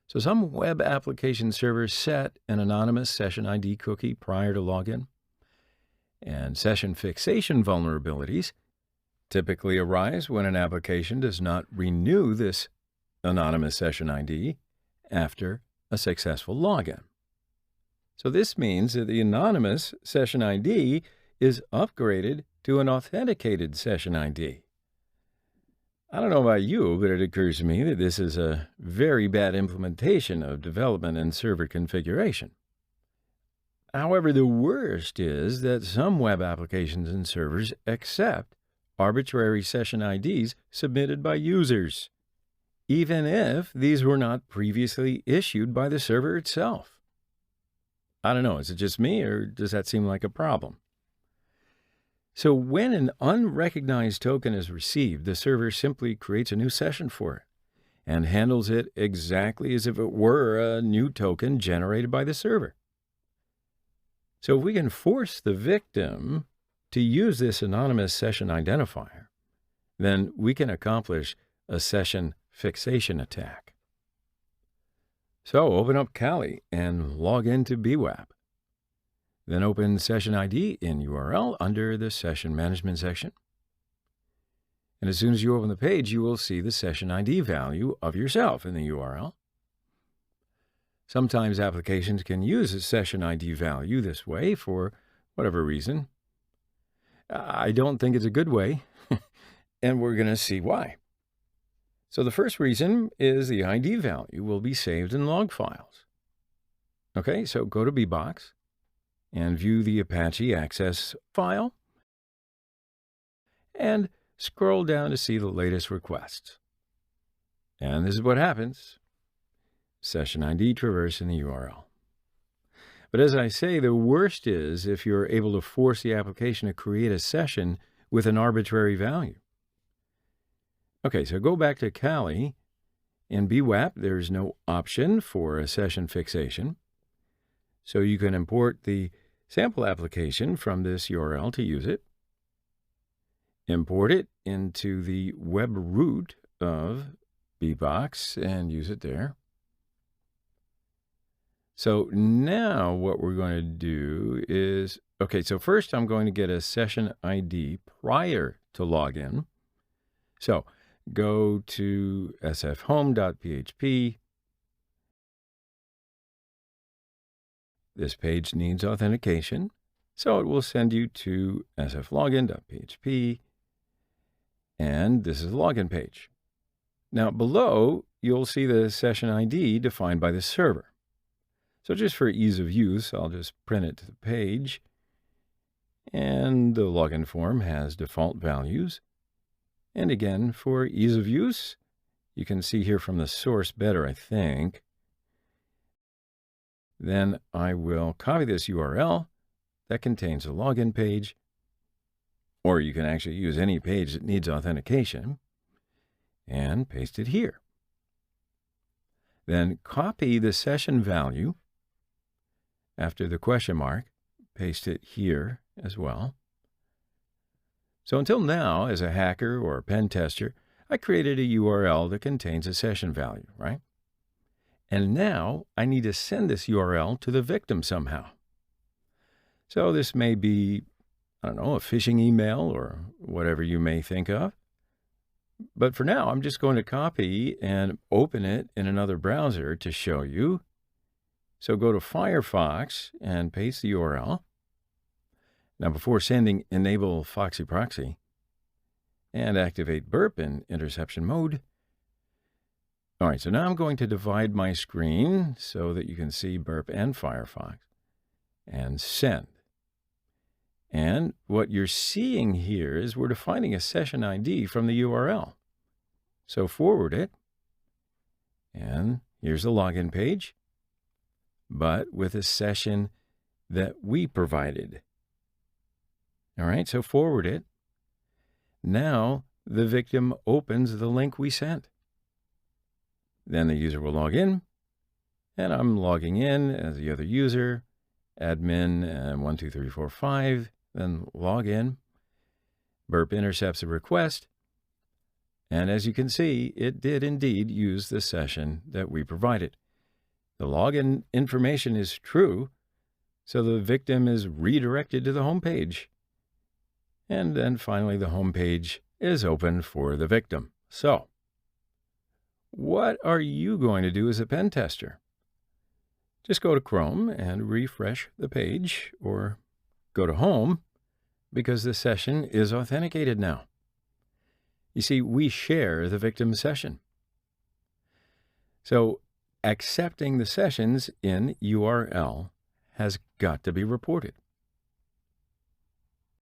So some web application servers set an anonymous session ID cookie prior to login, and session fixation vulnerabilities typically arise when an application does not renew this anonymous session ID after a successful login. So this means that the anonymous session ID is upgraded to an authenticated session ID. I don't know about you, but it occurs to me that this is a very bad implementation of development and server configuration. However, the worst is that some web applications and servers accept arbitrary session IDs submitted by users, even if these were not previously issued by the server itself. I don't know, is it just me, or does that seem like a problem? So when an unrecognized token is received, the server simply creates a new session for it and handles it exactly as if it were a new token generated by the server. So if we can force the victim to use this anonymous session identifier, then we can accomplish a session fixation attack. So open up Kali and log into BWAP. Then open Session ID in URL under the Session Management section. And as soon as you open the page, you will see the Session ID value of yourself in the URL. Sometimes applications can use a Session ID value this way for whatever reason. I don't think it's a good way, and we're going to see why. So the first reason is the ID value will be saved in log files. Okay, so go to Bbox and view the Apache Access file, and scroll down to see the latest requests. And this is what happens. Session ID traverse in the URL. But as I say, the worst is if you're able to force the application to create a session with an arbitrary value. Okay, so go back to Kali. In BWAP, there's no option for a session fixation. So you can import the sample application from this URL to use it. Import it into the web root of Bbox and use it there. So now what we're going to do is, okay, so first I'm going to get a session ID prior to login. So go to sfhome.php. This page needs authentication, so it will send you to sflogin.php, and this is the login page. Now below, you'll see the session ID defined by the server. So just for ease of use, I'll just print it to the page, and the login form has default values. And again, for ease of use, you can see here from the source better, I think. Then I will copy this URL that contains a login page, or you can actually use any page that needs authentication, and paste it here. Then copy the session value after the question mark, paste it here as well. So until now, as a hacker or a pen tester, I created a URL that contains a session value, right? And now I need to send this URL to the victim somehow. So this may be, I don't know, a phishing email or whatever you may think of. But for now, I'm just going to copy and open it in another browser to show you. So go to Firefox and paste the URL. Now before sending, enable Foxy Proxy and activate burp in interception mode. All right, so now I'm going to divide my screen so that you can see burp and Firefox and send. And what you're seeing here is we're defining a session ID from the URL. So forward it, and here's the login page, but with a session that we provided. All right, so forward it. Now the victim opens the link we sent. Then the user will log in, and I'm logging in as the other user, admin 12345, then log in. Burp intercepts a request, and as you can see, it did indeed use the session that we provided. The login information is true, so the victim is redirected to the home page. And then finally, the home page is open for the victim. So, what are you going to do as a pen tester? Just go to Chrome and refresh the page, or go to Home, because the session is authenticated now. You see, we share the victim's session. So, accepting the sessions in URL has got to be reported.